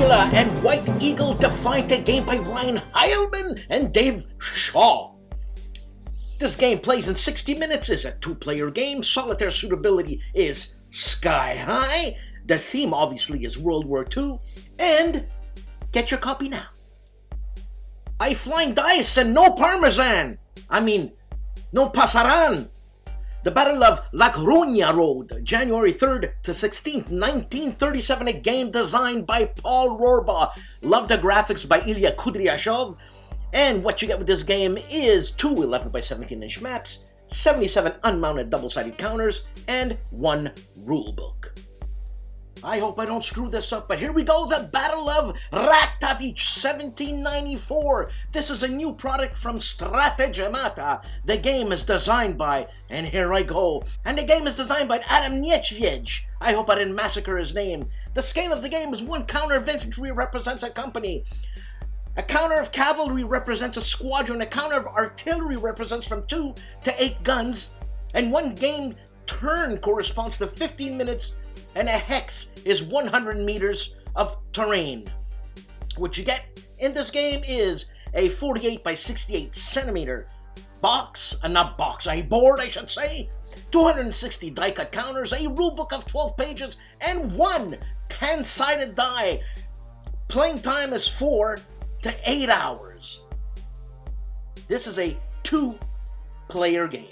Manila and White Eagle defined a game by Ryan Heilman and Dave Shaw. This game plays in 60 minutes, is a 2-player game, solitaire suitability is sky high, the theme obviously is World War II, and get your copy now. I flying dice and no parmesan! No pasaran! The Battle of La Coruña Road, January 3rd to 16th, 1937, a game designed by Paul Rohrbaugh. Love the graphics by Ilya Kudryashov. And what you get with this game is 2 11x17-inch maps, 77 unmounted double-sided counters, and 1 rulebook. I hope I don't screw this up, but here we go, the Battle of Raktavich, 1794. This is a new product from STRATEGEMATA. The game is designed by, and here I go, and the game is designed by Adam Nieczwiedź. I hope I didn't massacre his name. The scale of the game is 1 counter of infantry represents a company. A counter of cavalry represents a squadron. A counter of artillery represents from 2 to 8 guns. And 1 game turn corresponds to 15 minutes, and a hex is 100 meters of terrain. What you get in this game is a 48 by 68 centimeter board, I should say, 260 die-cut counters, a rulebook of 12 pages, and 1 10-sided die. Playing time is 4 to 8 hours. This is a 2-player game.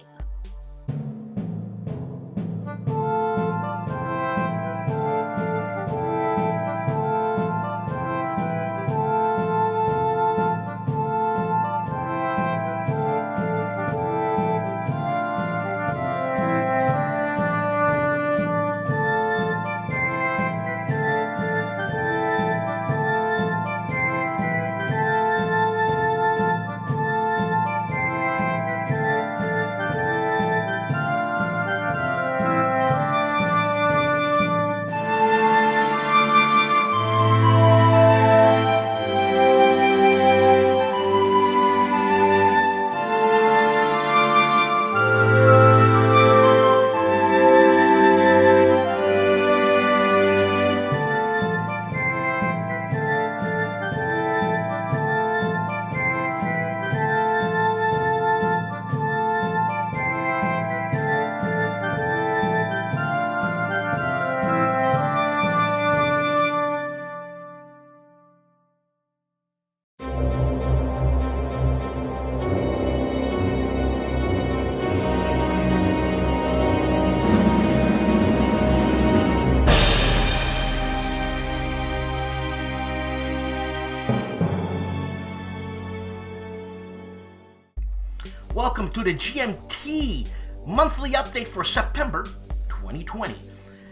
Welcome to the GMT monthly update for September 2020.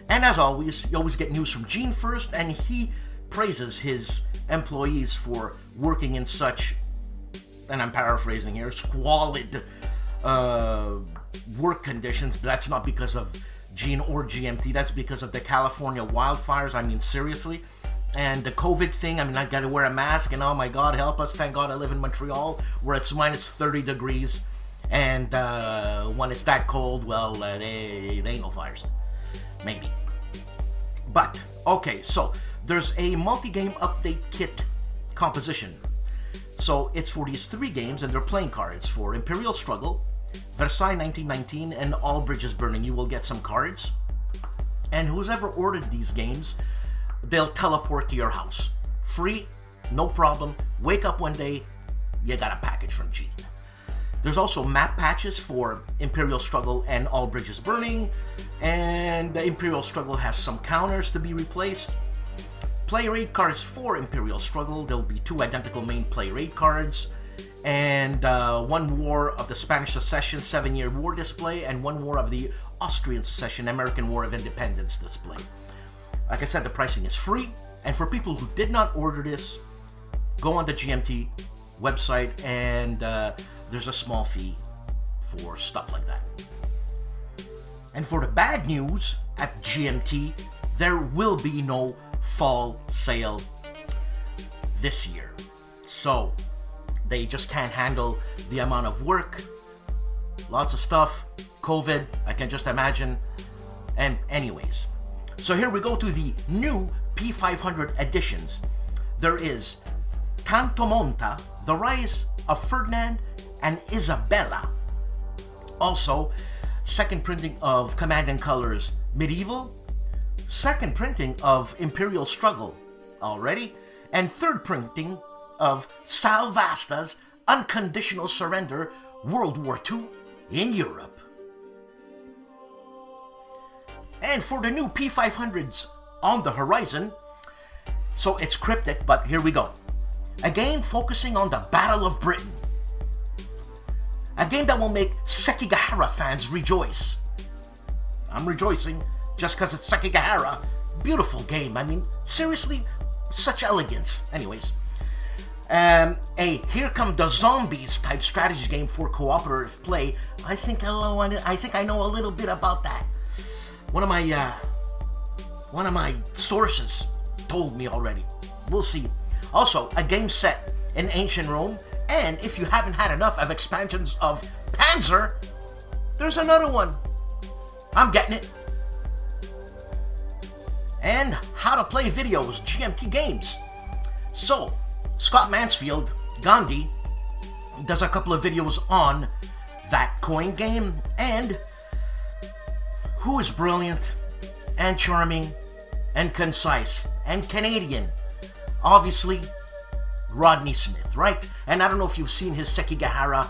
And as always, you always get news from Gene first, and he praises his employees for working in such, and I'm paraphrasing here, squalid work conditions. But that's not because of Gene or GMT, that's because of the California wildfires. Seriously. And the COVID thing, I gotta wear a mask, and oh my God, help us. Thank God I live in Montreal, where it's minus 30 degrees. And when it's that cold, well, they ain't no fires. Maybe. But, okay, so there's a multi-game update kit composition. So it's for these 3 games, and they're playing cards for Imperial Struggle, Versailles 1919, and All Bridges Burning. You will get some cards. And who's ever ordered these games, they'll teleport to your house. Free, no problem. Wake up one day, you got a package from Gene. There's also map patches for Imperial Struggle and All Bridges Burning, and the Imperial Struggle has some counters to be replaced. Player aid cards for Imperial Struggle, there'll be 2 identical main player aid cards, and 1 War of the Spanish Succession 7-year war display, and 1 War of the Austrian Succession American War of Independence display. Like I said, the pricing is free, and for people who did not order this, go on the GMT website, and there's a small fee for stuff like that. And for the bad news at GMT, there will be no fall sale this year. So they just can't handle the amount of work, lots of stuff, COVID, I can just imagine. And anyways, so here we go to the new P500 editions. there is Canto Monta, The Rise of Ferdinand and Isabella. Also, second printing of Command and Colors Medieval, second printing of Imperial Struggle already, and third printing of Sal Vasta's Unconditional Surrender World War II in Europe. And for the new P500s on the horizon, so it's cryptic, but here we go. A game focusing on the Battle of Britain. A game that will make Sekigahara fans rejoice. I'm rejoicing just because it's Sekigahara. Beautiful game. I mean, seriously, such elegance. Anyways. A Here Come the Zombies type strategy game for cooperative play. I think I know a little bit about that. One of my sources told me already. We'll see. Also, a game set in ancient Rome, and if you haven't had enough of expansions of Panzer, there's another one. I'm getting it. And how to play videos, GMT games. So, Scott Mansfield, Gandhi, does a couple of videos on that coin game, and who is brilliant and charming and concise and Canadian? Obviously, Rodney Smith, right? And I don't know if you've seen his Sekigahara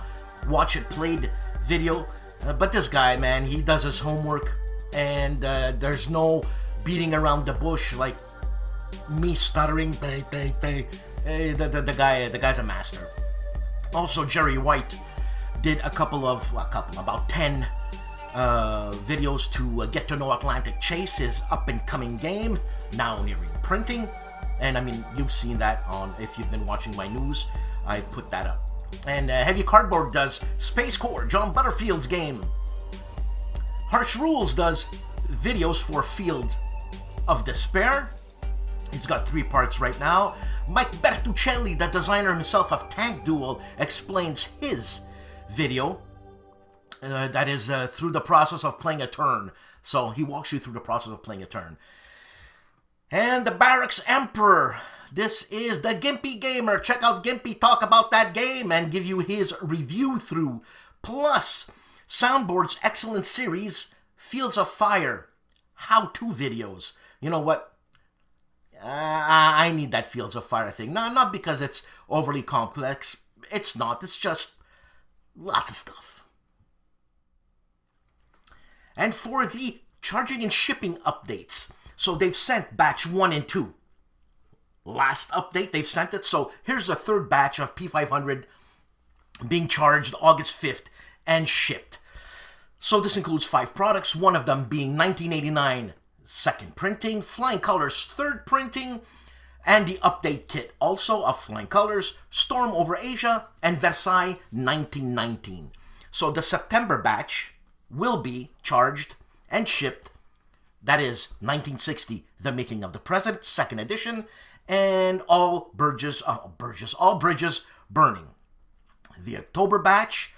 Watch It Played video, but this guy, man, he does his homework, and there's no beating around the bush like me stuttering. The guy's a master. Also, Jerry White did about 10 videos to get to know Atlantic Chase, his up-and-coming game, now nearing printing. And I mean, you've seen that on, if you've been watching my news, I've put that up. And Heavy Cardboard does Space Core, John Butterfield's game. Harsh Rules does videos for Fields of Despair. He's got 3 parts right now. Mike Bertuccelli, the designer himself of Tank Duel, explains his video. That is through the process of playing a turn. So he walks you through the process of playing a turn. And the Barracks Emperor. This is the Gimpy Gamer. Check out Gimpy talk about that game and give you his review through. Plus, Soundboard's excellent series, Fields of Fire, how-to videos. You know what? I need that Fields of Fire thing. No, not because it's overly complex. It's not. It's just lots of stuff. And for the charging and shipping updates, so they've sent batch 1 and 2. Last update, they've sent it. So here's a third batch of P500 being charged August 5th and shipped. So this includes 5 products, one of them being 1989 second printing, Flying Colors third printing, and the update kit also of Flying Colors, Storm over Asia, and Versailles 1919. So the September batch will be charged and shipped. That is 1960, The Making of the President, second edition, and all bridges burning. The October batch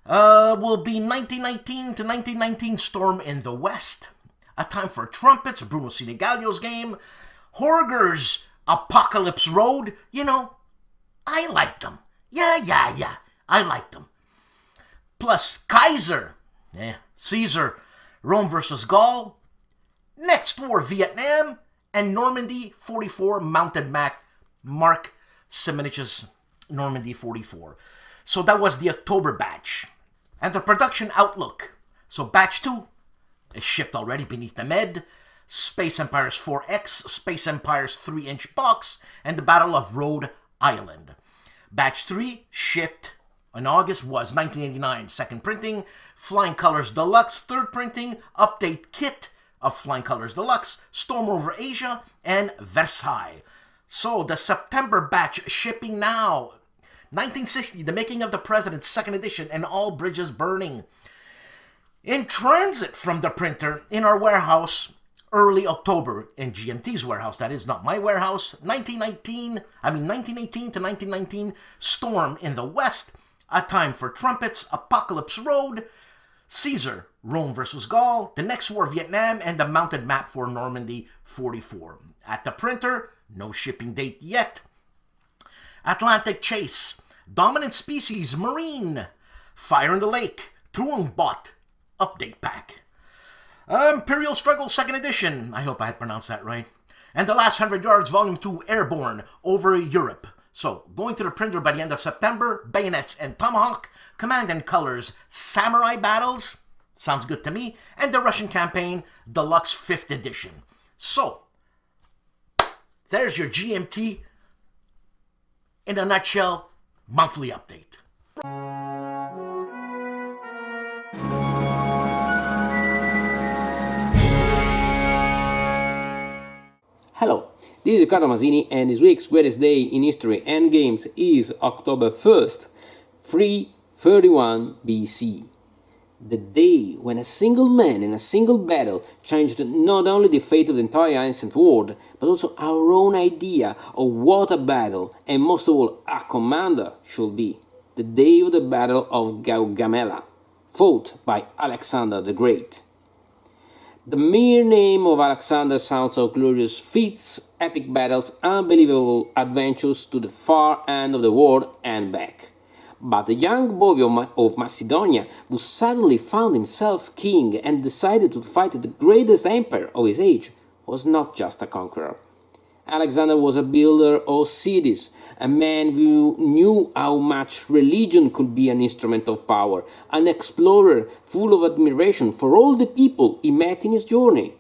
will be 1919 to 1919, Storm in the West, A Time for Trumpets, Bruno Sinigalio's game, Horger's Apocalypse Road. You know, I liked them. Yeah, I liked them. Plus Kaiser, Caesar, Rome versus Gaul, Next War Vietnam, and Normandy 44 Mounted Mark Simonich's Normandy 44. So that was the October batch. And the production outlook. So batch 2 is shipped already, Beneath the Med, Space Empires 4X, Space Empires 3-inch box, and the Battle of Rhode Island. Batch 3 shipped in August was 1989 second printing, Flying Colors Deluxe third printing, update kit of Flying Colors Deluxe, Storm over Asia, and Versailles. So the September batch shipping now. 1960, The Making of the President, second edition, and All Bridges Burning. In transit from the printer in our warehouse, early October, in GMT's warehouse, that is not my warehouse, 1918 to 1919, Storm in the West, A Time for Trumpets, Apocalypse Road, Caesar, Rome versus Gaul, The Next War Vietnam, and the mounted map for Normandy 44. At the printer, no shipping date yet. Atlantic Chase, Dominant Species, Marine, Fire in the Lake, Truongbot, Update Pack. Imperial Struggle 2nd Edition, I hope I had pronounced that right. And The Last 100 Yards, Volume 2, Airborne, over Europe. So, going to the printer by the end of September, Bayonets and Tomahawk, Command and Colors, Samurai Battles, sounds good to me, and the Russian Campaign, Deluxe 5th Edition. So, there's your GMT, in a nutshell, monthly update. Hello, this is Riccardo Masini, and this week's greatest day in history and games is October 1st, 331 BC. The day when a single man in a single battle changed not only the fate of the entire ancient world, but also our own idea of what a battle, and most of all, a commander should be. The day of the Battle of Gaugamela, fought by Alexander the Great. The mere name of Alexander sounds of glorious feats, epic battles, unbelievable adventures to the far end of the world and back. But the young boy of Macedonia, who suddenly found himself king and decided to fight the greatest empire of his age, was not just a conqueror. Alexander was a builder of cities, a man who knew how much religion could be an instrument of power, an explorer full of admiration for all the people he met in his journey.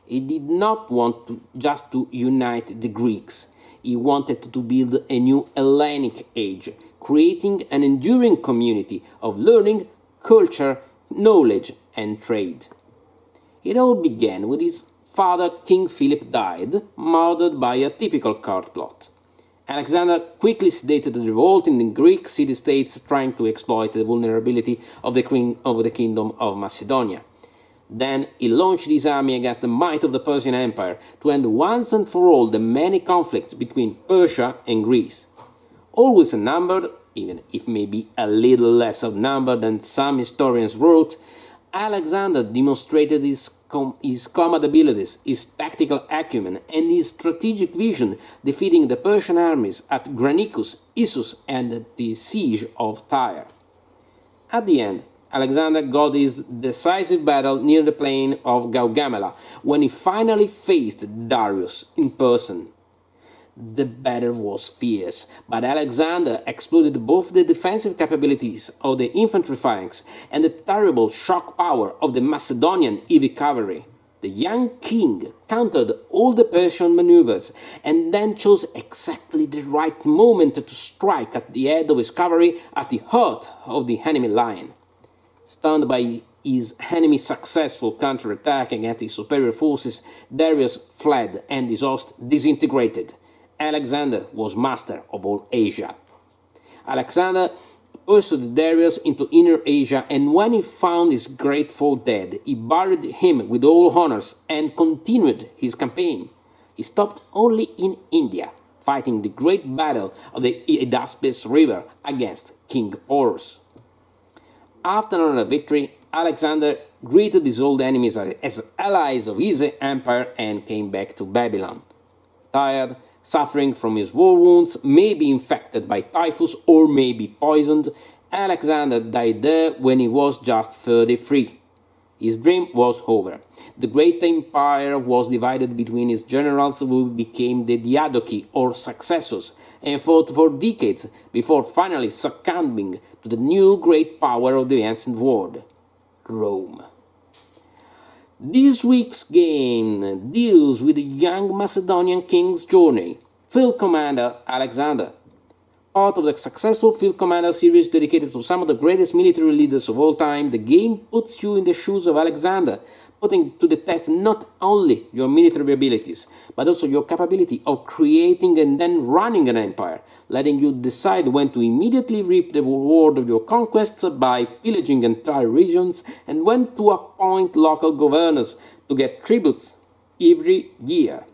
He did not want just to unite the Greeks. He wanted to build a new Hellenic age, creating an enduring community of learning, culture, knowledge, and trade. It all began when his father, King Philip, died, murdered by a typical court plot. Alexander quickly sedated the revolt in the Greek city-states, trying to exploit the vulnerability of the kingdom of Macedonia. Then he launched his army against the might of the Persian Empire to end once and for all the many conflicts between Persia and Greece. Always outnumbered, even if maybe a little less outnumbered than some historians wrote, Alexander demonstrated his combat abilities, his tactical acumen, and his strategic vision, defeating the Persian armies at Granicus, Issus, and at the siege of Tyre. At the end, Alexander got his decisive battle near the plain of Gaugamela, when he finally faced Darius in person. The battle was fierce, but Alexander exploited both the defensive capabilities of the infantry phalanx and the terrible shock power of the Macedonian heavy cavalry. The young king countered all the Persian maneuvers and then chose exactly the right moment to strike at the head of his cavalry at the heart of the enemy line. Stunned by his enemy's successful counterattack against his superior forces, Darius fled and his host disintegrated. Alexander was master of all Asia. Alexander pursued Darius into Inner Asia, and when he found his great foe dead, he buried him with all honors and continued his campaign. He stopped only in India, fighting the great battle of the Hydaspes River against King Porus. After another victory, Alexander greeted his old enemies as allies of his empire and came back to Babylon. Tired, suffering from his war wounds, maybe infected by typhus or maybe poisoned, Alexander died there when he was just 33. His dream was over. The great empire was divided between his generals, who became the Diadochi or successors, and fought for decades before finally succumbing to the new great power of the ancient world, Rome. This week's game deals with the young Macedonian king's journey, Field Commander Alexander. Part of the successful Field Commander series dedicated to some of the greatest military leaders of all time, the game puts you in the shoes of Alexander, putting to the test not only your military abilities, but also your capability of creating and then running an empire, letting you decide when to immediately reap the reward of your conquests by pillaging entire regions, and when to appoint local governors to get tributes every year.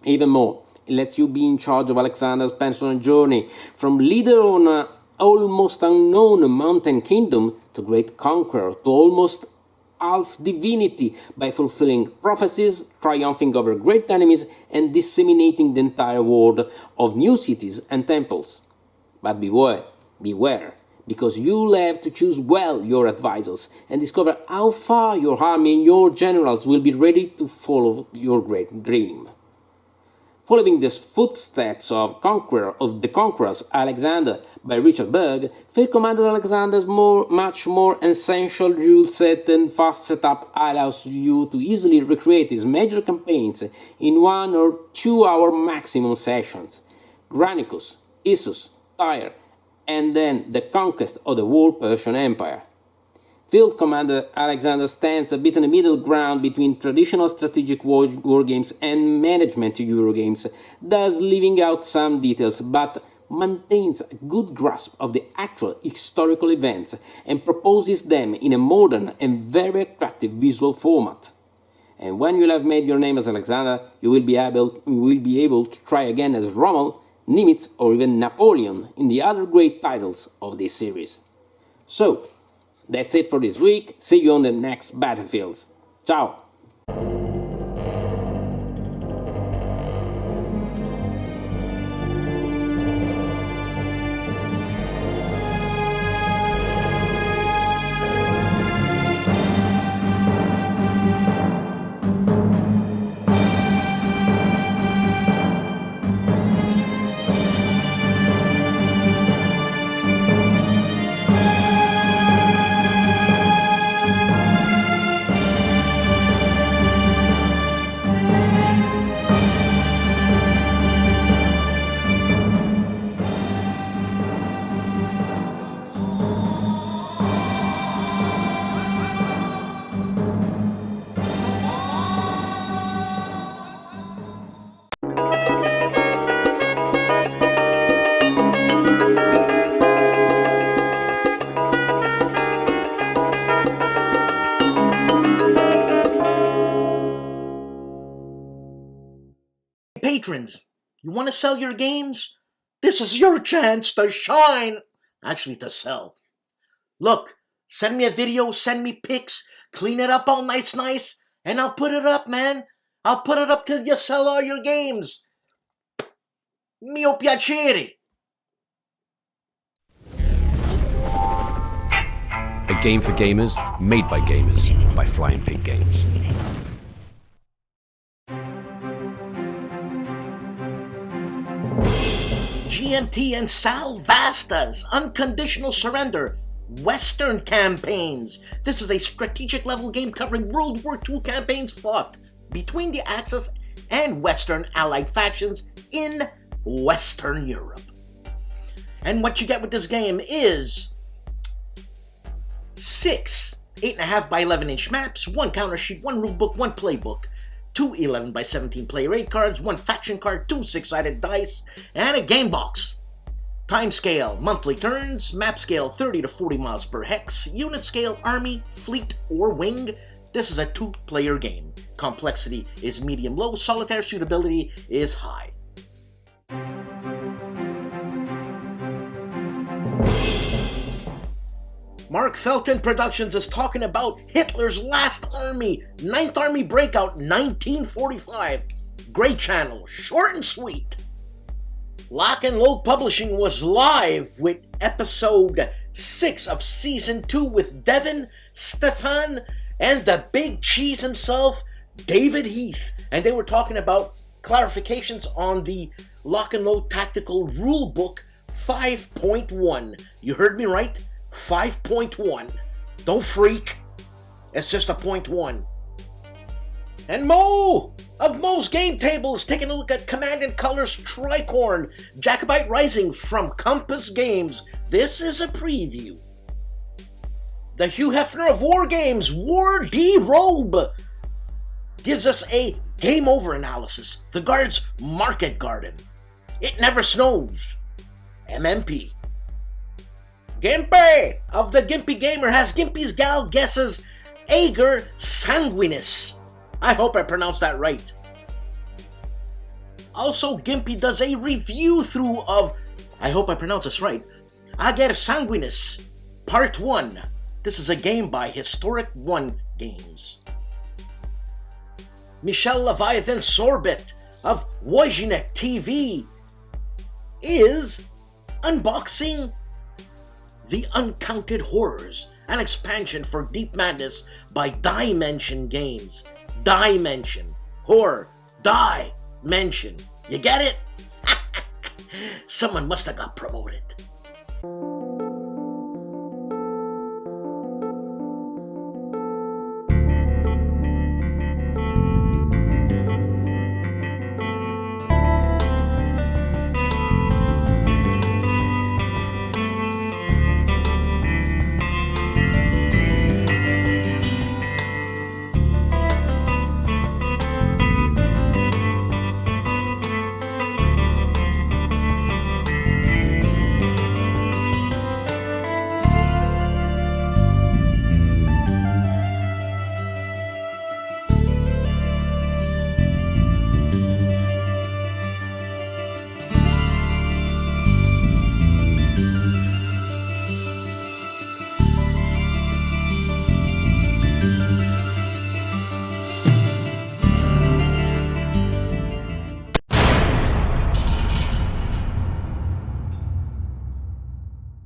Even more, it lets you be in charge of Alexander's personal journey, from leader of an almost unknown mountain kingdom to great conqueror to almost half divinity by fulfilling prophecies, triumphing over great enemies, and disseminating the entire world of new cities and temples. But beware, because you'll have to choose well your advisors and discover how far your army and your generals will be ready to follow your great dream. Following the footsteps of the Conquerors Alexander by Richard Berg, Field Commander Alexander's much more essential rule set and fast setup allows you to easily recreate his major campaigns in 1 or 2 hour maximum sessions. Granicus, Issus, Tyre, and then the conquest of the whole Persian Empire. Field Commander Alexander stands a bit on the middle ground between traditional strategic war games and management Eurogames, thus leaving out some details, but maintains a good grasp of the actual historical events and proposes them in a modern and very attractive visual format. And when you'll have made your name as Alexander, you will be able to try again as Rommel, Nimitz, or even Napoleon in the other great titles of this series. So, that's it for this week. See you on the next battlefields. Ciao! Patrons, you want to sell your games? This is your chance to shine. Actually, to sell. Look, send me a video, send me pics, clean it up all nice, and I'll put it up, man. I'll put it up till you sell all your games. Mio piacere. A game for gamers, made by gamers, by Flying Pig Games. GMT and Sal Vasta's Unconditional Surrender Western Campaigns. This is a strategic level game covering World War II campaigns fought between the Axis and Western Allied factions in Western Europe. And what you get with this game is 6 8.5 by 11 inch maps, 1 counter sheet, 1 rulebook, 1 playbook, 2 11 by 17 player aid cards, 1 faction card, 2 6-sided dice, and a game box. Time scale, monthly turns, map scale 30 to 40 miles per hex, unit scale, army, fleet, or wing. This is a 2-player game. Complexity is medium-low, solitaire suitability is high. Mark Felton Productions is talking about Hitler's Last Army, 9th Army Breakout, 1945. Great channel, short and sweet. Lock and Load Publishing was live with episode 6 of season 2 with Devin, Stefan, and the big cheese himself, David Heath. And they were talking about clarifications on the Lock and Load Tactical Rulebook 5.1. You heard me right? 5.1. Don't freak. It's just a 0.1. And Mo of Mo's Game Tables taking a look at Command and Colors Tricorn Jacobite Rising from Compass Games. This is a preview. The Hugh Hefner of War Games, War D-Robe, gives us a game over analysis. The Guard's Market Garden. It Never Snows. MMP. Gimpy of the Gimpy Gamer has Gimpy's Gal guesses Ager Sanguinis. I hope I pronounced that right. Also, Gimpy does a review through of, I hope I pronounce this right, Ager Sanguinis, Part 1. This is a game by Historic 1 games. Michel Leviathan Sorbet of Wojciech TV is unboxing The Uncounted Horrors, an expansion for Deep Madness by Dimension Games. Dimension. Horror. Dimension. You get it? Someone must have got promoted.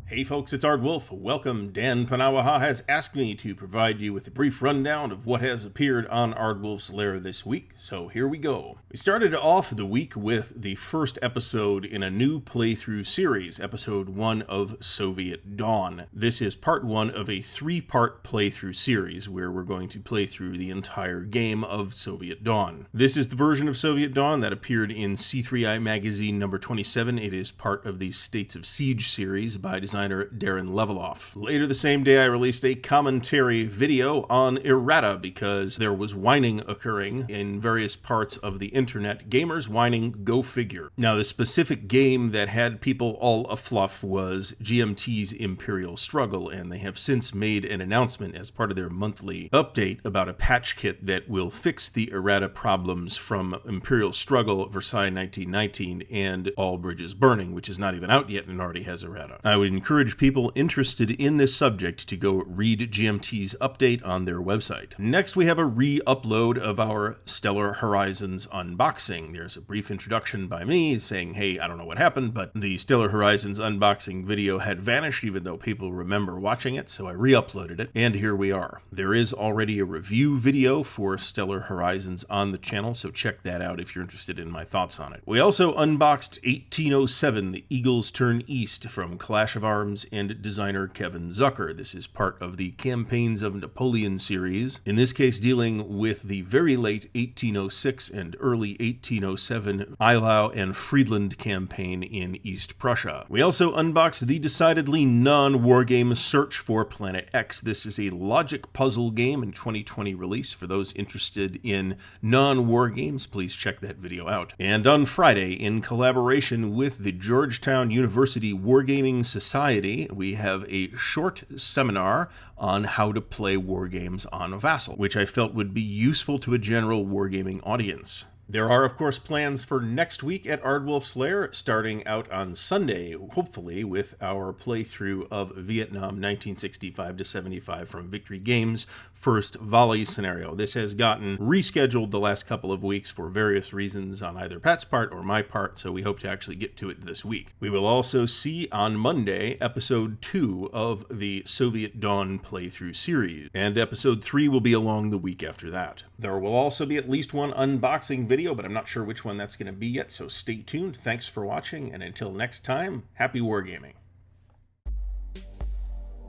Hey folks, it's Aardwolf. Welcome. Dan Panawaha has asked me to provide you with a brief rundown of what has appeared on Aardwolf's Lair this week, so here we go. We started off the week with the first episode in a new playthrough series, episode 1 of Soviet Dawn. This is part 1 of a 3-part playthrough series where we're going to play through the entire game of Soviet Dawn. This is the version of Soviet Dawn that appeared in C3I magazine number 27. It is part of the States of Siege series by designer Darren Leveloff. Later the same day I released a commentary video on errata because there was whining occurring in various parts of the internet. Gamers whining, go figure. Now the specific game that had people all afluff was GMT's Imperial Struggle, and they have since made an announcement as part of their monthly update about a patch kit that will fix the errata problems from Imperial Struggle, Versailles 1919, and All Bridges Burning, which is not even out yet and already has errata. I would encourage people interested in this subject to go read GMT's update on their website. Next, we have a re-upload of our Stellar Horizons unboxing. There's a brief introduction by me saying, hey, I don't know what happened, but the Stellar Horizons unboxing video had vanished even though people remember watching it, so I re-uploaded it, and here we are. There is already a review video for Stellar Horizons on the channel, so check that out if you're interested in my thoughts on it. We also unboxed 1807, The Eagles Turn East from Clash of Arms and designer Kevin Zucker. This is part of the Campaigns of Napoleon series, in this case dealing with the very late 1806 and early 1807 Eylau and Friedland campaign in East Prussia. We also unboxed the decidedly non-wargame Search for Planet X. This is a logic puzzle game in 2020 release. For those interested in non-war games, please check that video out. And on Friday, in collaboration with the Georgetown University Wargaming Society, we have a short seminar on how to play war games on Vassal, which I felt would be useful to a general wargaming audience. There are, of course, plans for next week at Aardwolf's Lair, starting out on Sunday, hopefully, with our playthrough of Vietnam 1965-75 from Victory Games' first volley scenario. This has gotten rescheduled the last couple of weeks for various reasons on either Pat's part or my part, so we hope to actually get to it this week. We will also see on Monday episode 2 of the Soviet Dawn playthrough series, and episode 3 will be along the week after that. There will also be at least one unboxing video, but I'm not sure which one that's going to be yet, so stay tuned. Thanks for watching, and until next time, happy wargaming.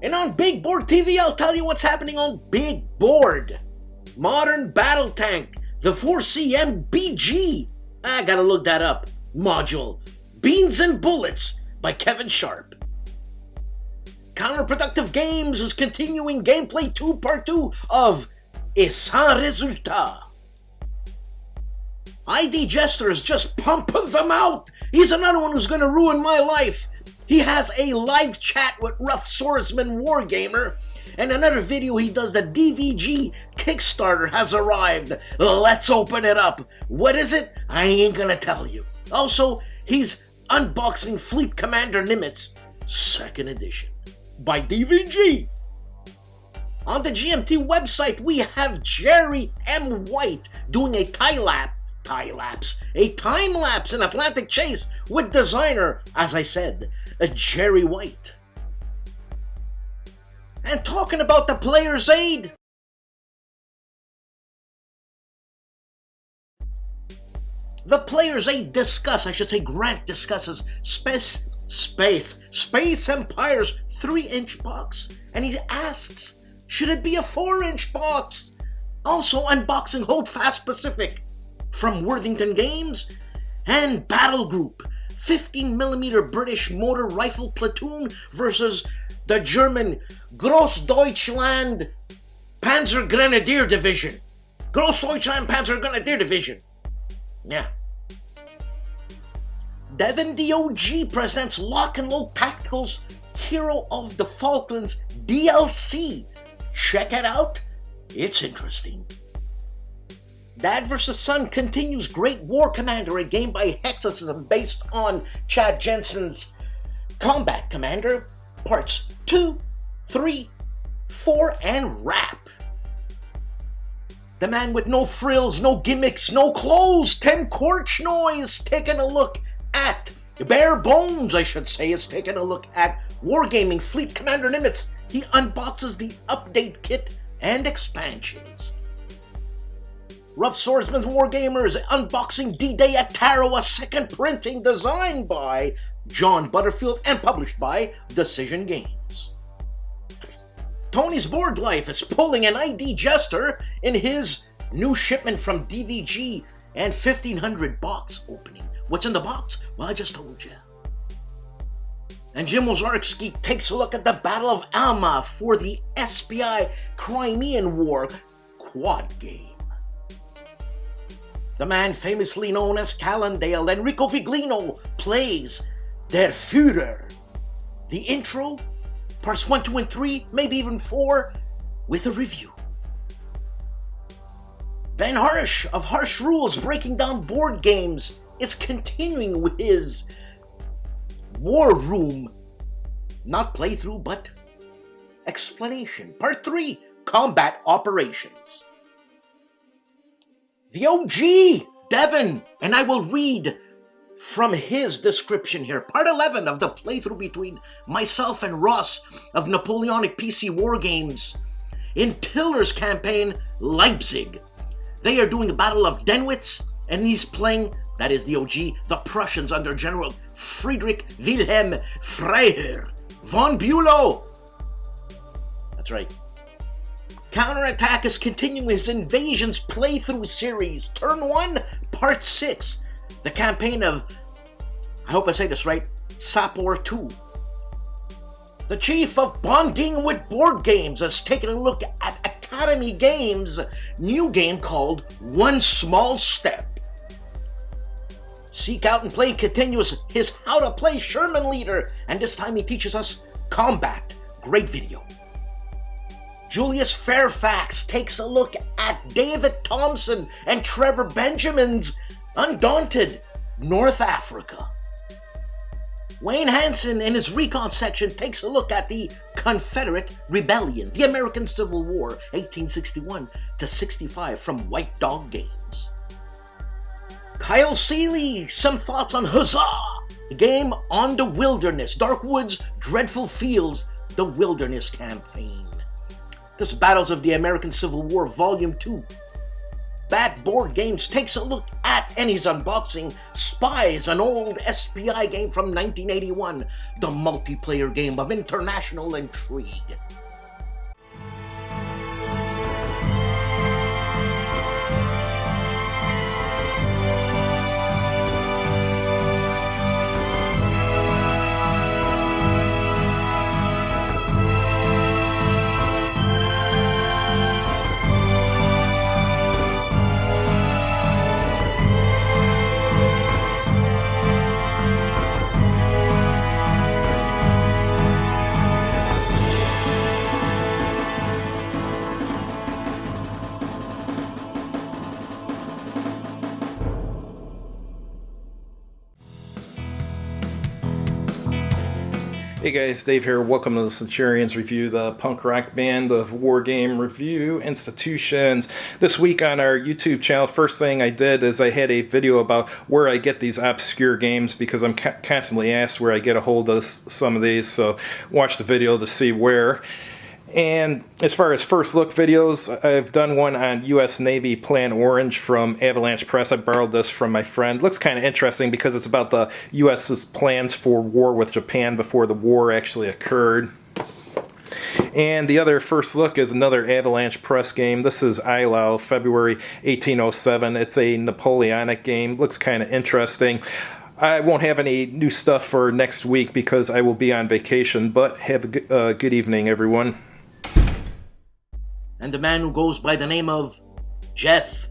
And on Big Board TV, I'll tell you what's happening on Big Board. Modern Battle Tank, the 4CM-BG. I gotta look that up. Module. Beans and Bullets by Kevin Sharp. Counterproductive Games is continuing Gameplay 2 Part 2 of Et Sans Résultat. ID Jester is just pumping them out. He's another one who's going to ruin my life. He has a live chat with Rough Swordsman Wargamer, and another video he does, the DVG Kickstarter has arrived. Let's open it up. What is it? I ain't gonna tell you. Also, he's unboxing Fleet Commander Nimitz, 2nd edition, by DVG. On the GMT website, we have Jerry M. White doing a time-lapse in Atlantic Chase with designer, as I said, Jerry White. And talking about the Player's Aid, the Player's Aid Grant discusses Space Empire's 3-inch box, and he asks, should it be a 4-inch box? Also unboxing Holdfast Pacific from Worthington Games, and Battle Group, 15mm British motor rifle platoon versus the German Großdeutschland Panzergrenadier Division. Yeah. Devin DOG presents Lock and Load Tacticals Hero of the Falklands DLC. Check it out. It's interesting. Dad vs. Son continues Great War Commander, a game by HEXES based on Chad Jensen's Combat Commander, parts 2, 3, 4, and Wrap. The man with no frills, no gimmicks, no clothes, Tim Korchnoi is taking a look at, bare bones I should say, is taking a look at Wargaming Fleet Commander Nimitz. He unboxes the update kit and expansions. Rough Swordsman's Wargamers unboxing D-Day at Taro, a second printing designed by John Butterfield and published by Decision Games. Tony's Board Life is pulling an ID Jester in his new shipment from DVG and 1500 box opening. What's in the box? Well, I just told you. And Jim Wozarski takes a look at the Battle of Alma for the SPI Crimean War quad game. The man famously known as Calandale, Enrico Viglino, plays Der Führer. The intro, parts 1, 2, and 3, maybe even 4, with a review. Ben Harsh of Harsh Rules, breaking down board games, is continuing with his War Room, not playthrough, but explanation. Part 3, Combat Operations. The OG, Devin, and I will read from his description here. Part 11 of the playthrough between myself and Ross of Napoleonic PC War Games in Tiller's campaign, Leipzig. They are doing a Battle of Denwitz, and he's playing, that is the OG, the Prussians under General Friedrich Wilhelm Freiherr von Bülow. That's right. Counterattack is continuing his Invasions playthrough series. Turn 1, Part 6. The campaign of, I hope I say this right, Sapor 2. The chief of Bonding with Board Games is taking a look at Academy Games' new game called One Small Step. Seek Out and Play continues his How to Play Sherman Leader, and this time he teaches us combat. Great video. Julius Fairfax takes a look at David Thompson and Trevor Benjamin's Undaunted North Africa. Wayne Hansen in his Recon section takes a look at the Confederate Rebellion, the American Civil War, 1861 to 65 from White Dog Games. Kyle Seeley, some thoughts on Huzzah, the game on the Wilderness, Dark Woods, Dreadful Fields, the Wilderness campaign. This Battles of the American Civil War Volume 2. Bat Board Games takes a look at, and he's unboxing, Spies, an old SPI game from 1981, the multiplayer game of international intrigue. Hey guys, Dave here. Welcome to the Centurions review, the punk rock band of Wargame review institutions. This week on our YouTube channel, first thing I did is I had a video about where I get these obscure games, because I'm constantly asked where I get a hold of some of these, so watch the video to see where. And as far as first look videos, I've done one on US Navy Plan Orange from Avalanche Press. I borrowed this from my friend. Looks kind of interesting because it's about the US's plans for war with Japan before the war actually occurred. And the other first look is another Avalanche Press game. This is Eylau, February 1807. It's a Napoleonic game. Looks kind of interesting. I won't have any new stuff for next week because I will be on vacation, but have a good evening, everyone. And the man who goes by the name of Jeff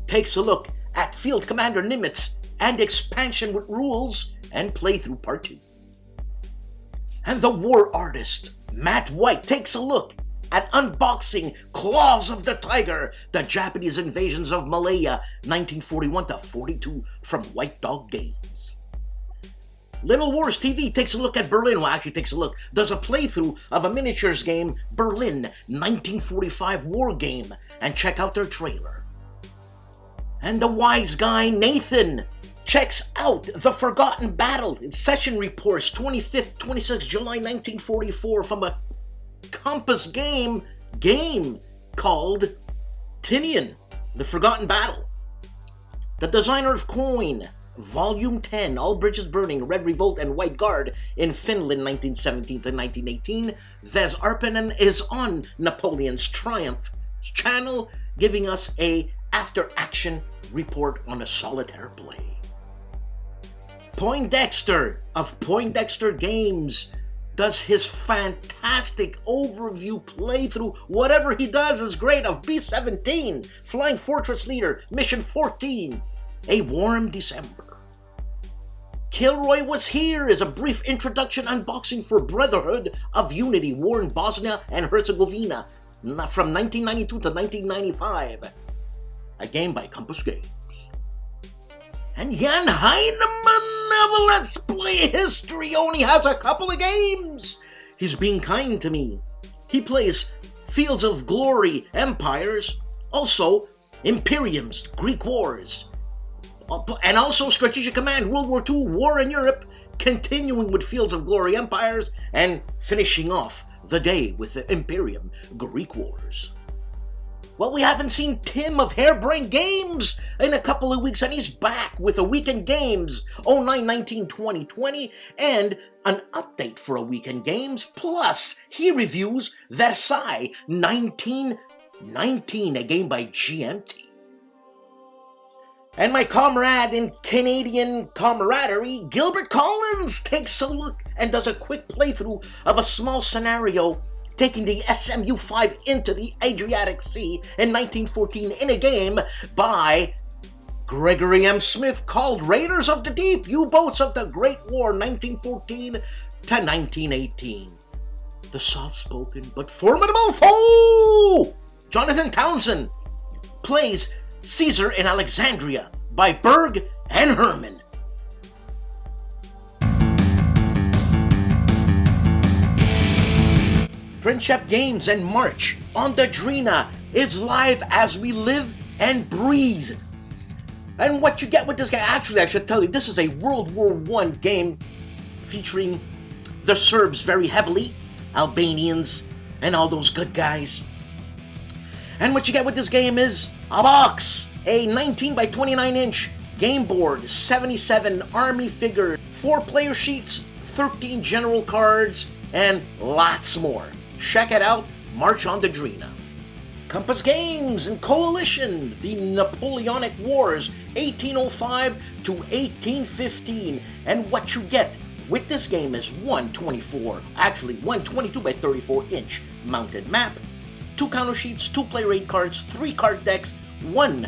takes a look at Field Commander Nimitz and expansion with rules and playthrough part 2. And the war artist Matt White takes a look at unboxing Claws of the Tiger, the Japanese invasions of Malaya 1941 to 42 from White Dog Games. Little Wars TV takes a look at Berlin, does a playthrough of a miniatures game, Berlin 1945 War Game, and check out their trailer. And the wise guy Nathan checks out The Forgotten Battle in Session Reports 26 July 1944 from a Compass game called Tinian, The Forgotten Battle. The Designer of Coin, Volume 10, All Bridges Burning, Red Revolt and White Guard in Finland 1917 to 1918. Ves Arpinen is on Napoleon's Triumph channel, giving us a after-action report on a solitaire play. Poindexter of Poindexter Games does his fantastic overview playthrough. Whatever he does is great, of B-17, Flying Fortress Leader, Mission 14, A Warm December. Kilroy Was Here is a brief introduction unboxing for Brotherhood of Unity, War in Bosnia and Herzegovina from 1992 to 1995. A game by Compass Games. And Jan Heinemann of Let's Play History only has a couple of games. He's being kind to me. He plays Fields of Glory Empires, also Imperiums, Greek Wars, and also Strategic Command World War II War in Europe, continuing with Fields of Glory Empires and finishing off the day with the Imperium Greek Wars. Well, we haven't seen Tim of Harebrained Games in a couple of weeks, and he's back with a Weekend Games 09-19-2020 and an update for a Weekend Games, plus he reviews Versailles 1919, a game by GMT. And my comrade in Canadian camaraderie, Gilbert Collins, takes a look and does a quick playthrough of a small scenario taking the SMU-5 into the Adriatic Sea in 1914 in a game by Gregory M. Smith called Raiders of the Deep, U-Boats of the Great War 1914 to 1918. The soft-spoken but formidable foe! Jonathan Townsend plays Caesar in Alexandria by Berg and Herman. Princeps Games and March on the Drina is live as we live and breathe. And what you get with this game, actually I should tell you, this is a World War I game featuring the Serbs very heavily, Albanians, and all those good guys. And what you get with this game is a box, a 19 by 29 inch game board, 77 army figures, 4 player sheets, 13 general cards, and lots more. Check it out, March on the Drina. Compass Games and Coalition, the Napoleonic Wars, 1805 to 1815. And what you get with this game is 122 by 34 inch mounted map, 2 counter sheets, 2 player aid cards, 3 card decks, 1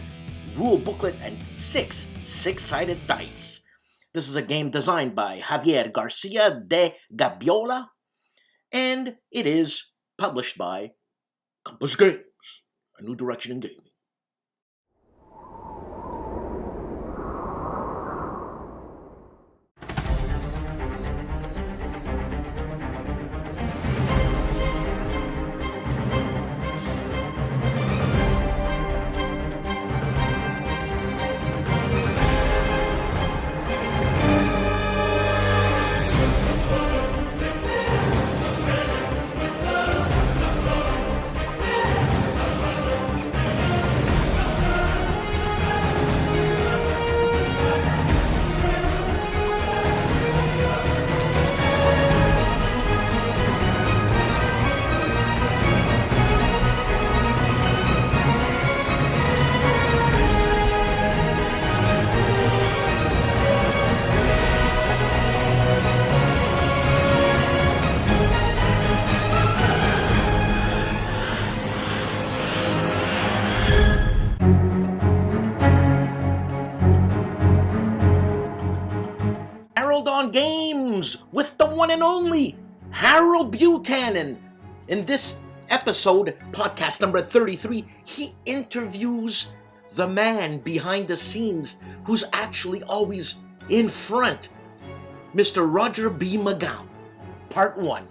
rule booklet, and 6 six-sided dice. This is a game designed by Javier Garcia de Gabiola, and it is published by Compass Games, a new direction in gaming. and only Harold Buchanan. In this episode, podcast number 33, he interviews the man behind the scenes who's actually always in front, Mr. Roger B. McGowan. Part 1.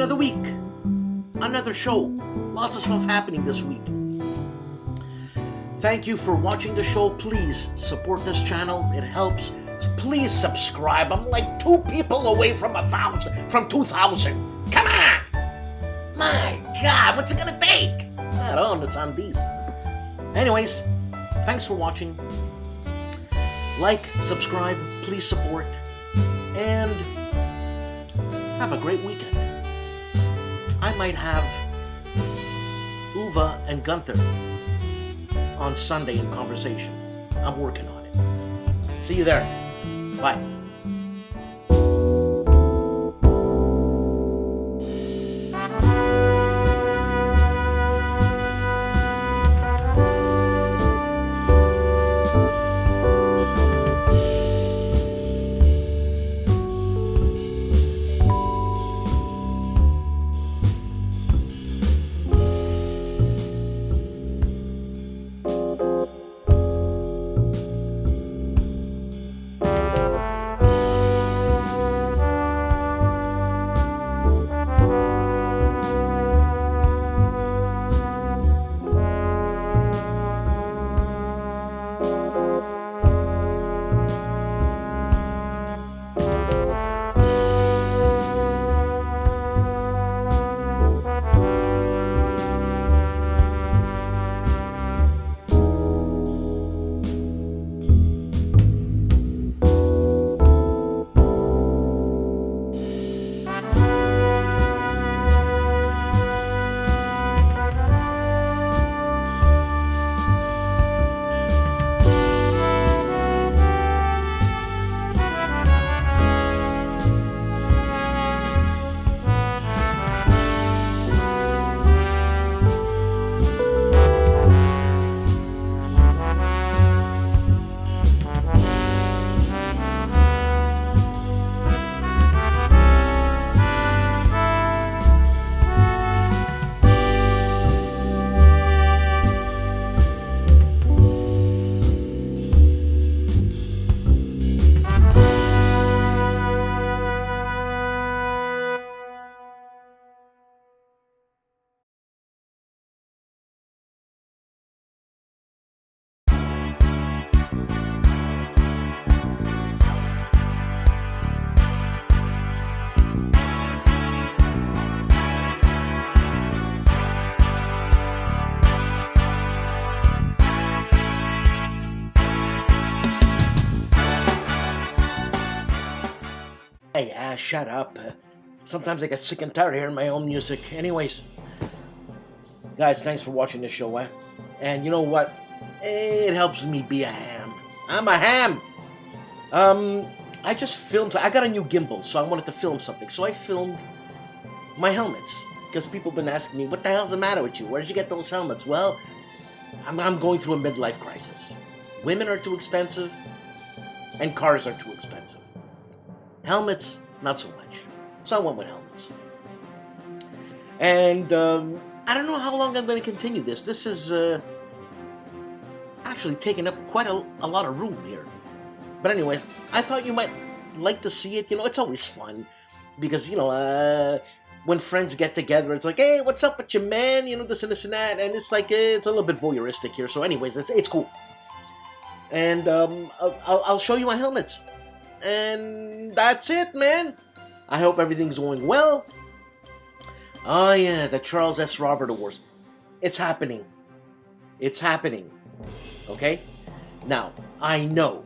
another week, another show. Lots of stuff happening this week. Thank you for watching the show. Please support this channel. It helps. Please subscribe. I'm like 2 people away from 2,000. Come on! My God, what's it gonna take? I don't understand these. Anyways, thanks for watching. Like, subscribe, please support, and have a great weekend. I might have Uva and Gunther on Sunday in conversation. I'm working on it. See you there. Bye. Hey, shut up. Sometimes I get sick and tired of hearing my own music. Anyways, guys, thanks for watching this show, And you know what? It helps me be a ham. I'm a ham! I just filmed... I got a new gimbal, so I wanted to film something. So I filmed my helmets. Because people have been asking me, what the hell's the matter with you? Where did you get those helmets? Well, I'm going through a midlife crisis. Women are too expensive, and cars are too expensive. Helmets, not so much. So I went with helmets. And I don't know how long I'm going to continue this. This is actually taking up quite a lot of room here. But anyways, I thought you might like to see it. You know, it's always fun. Because, you know, when friends get together, it's like, hey, what's up with you, man? You know, this and that. And it's like, it's a little bit voyeuristic here. So anyways, it's cool. And I'll show you my helmets. And that's it, man. I hope everything's going well. Oh yeah, the Charles S. Robert Awards. It's happening. It's happening. Okay? Now, I know.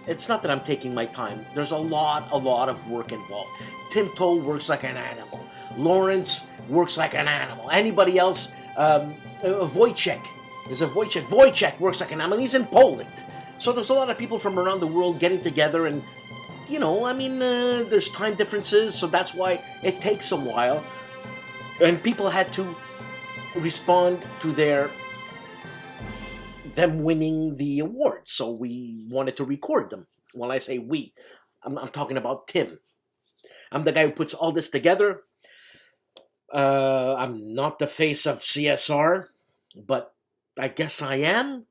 It's not that I'm taking my time. There's a lot of work involved. Tim Toll works like an animal. Lawrence works like an animal. Anybody else? Wojciech. There's a Wojciech. Wojciech works like an animal. He's in Poland. So there's a lot of people from around the world getting together and, you know, I mean, there's time differences, so that's why it takes a while. And people had to respond to them winning the awards, so we wanted to record them. When I say we, I'm talking about Tim. I'm the guy who puts all this together. I'm not the face of CSR, but I guess I am.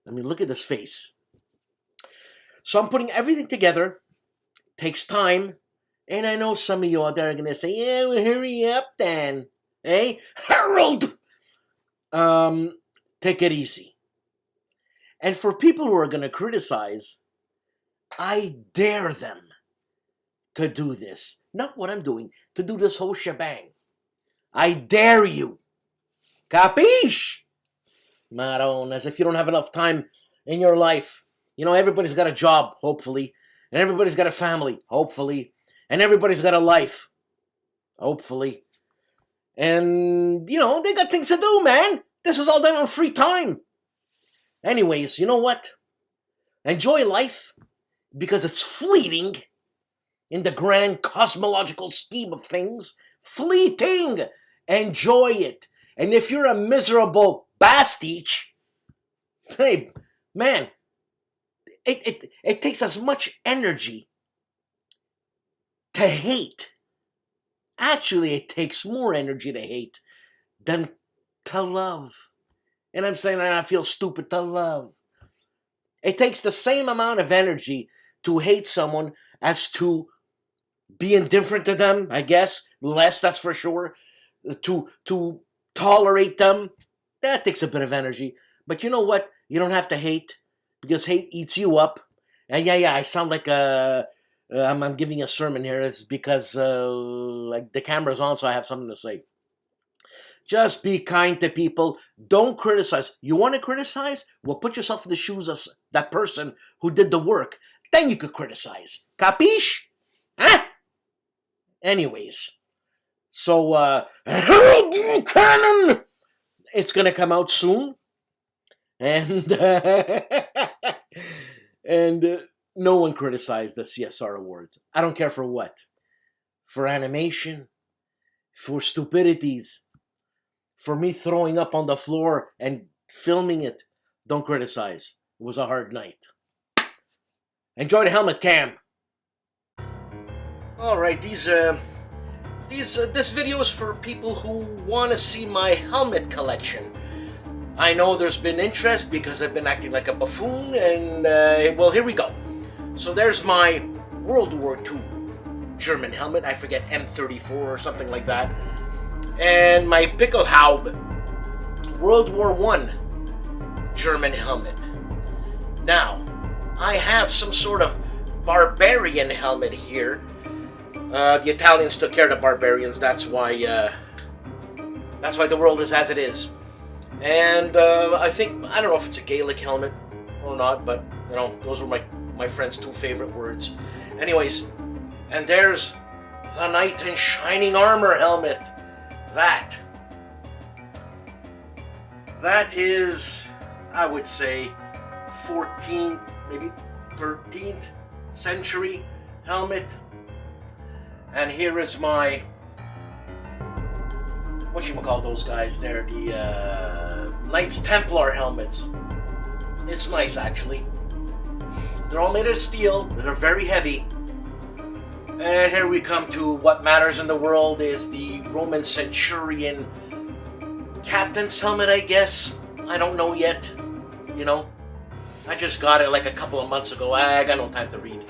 I mean, look at this face. So I'm putting everything together. Takes time. And I know some of you out there are going to say, yeah, well, hurry up then. Hey, Harold! Take it easy. And for people who are going to criticize, I dare them to do this. Not what I'm doing, to do this whole shebang. I dare you. Capiche? Maron, as if you don't have enough time in your life. You know, everybody's got a job, hopefully. And everybody's got a family, hopefully. And everybody's got a life, hopefully. And, you know, they got things to do, man. This is all done on free time. Anyways, you know what? Enjoy life, because it's fleeting in the grand cosmological scheme of things. Fleeting! Enjoy it. And if you're a miserable bastich, hey, man, it takes as much energy to hate. Actually, it takes more energy to hate than to love. And I'm saying I feel stupid to love. It takes the same amount of energy to hate someone as to be indifferent to them, I guess. Less, that's for sure. To tolerate them, that takes a bit of energy. But you know what? You don't have to hate, because hate eats you up. And yeah, I sound like I'm giving a sermon here. It's because like the camera's on, so I have something to say. Just be kind to people. Don't criticize. You want to criticize? Well, put yourself in the shoes of that person who did the work. Then you could criticize. Capiche? Huh? Anyways. So, Harold Buchanan! It's going to come out soon. And, and no one criticized the CSR Awards. I don't care for what. For animation. For stupidities. For me throwing up on the floor and filming it. Don't criticize. It was a hard night. Enjoy the helmet cam. Alright, this video is for people who want to see my helmet collection. I know there's been interest because I've been acting like a buffoon, and well, here we go. So there's my World War II German helmet. I forget, M34 or something like that. And my Pickelhaube World War I German helmet. Now, I have some sort of barbarian helmet here. The Italians took care of the barbarians. That's why the world is as it is. And I don't know if it's a Gaelic helmet or not, but you know, those were my friend's two favorite words. Anyways, and there's the Knight in Shining Armor helmet. That is, I would say, 14th, maybe 13th century helmet. And here is my, whatchamacall those guys there, the Knights Templar helmets. It's nice, actually. They're all made of steel, they're very heavy. And here we come to what matters in the world is the Roman Centurion captain's helmet, I guess. I don't know yet, you know. I just got it like a couple of months ago. I got no time to read.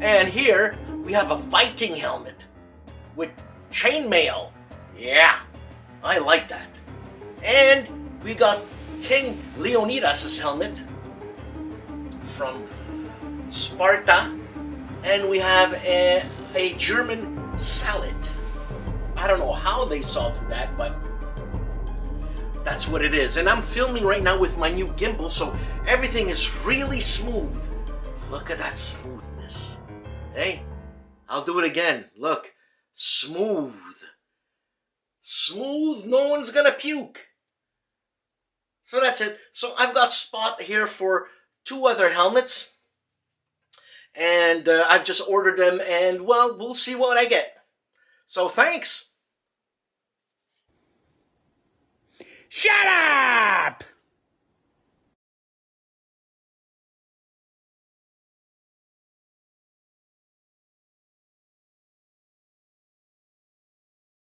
And here we have a Viking helmet with chainmail. Yeah, I like that. And we got King Leonidas' helmet from Sparta. And we have a German sallet. I don't know how they saw through that, but that's what it is. And I'm filming right now with my new gimbal, so everything is really smooth. Look at that smoothness. Hey, I'll do it again. Look, smooth. Smooth, no one's gonna puke. So that's it. So I've got spot here for 2 other helmets. And I've just ordered them, and, well, we'll see what I get. So, thanks! Shut up!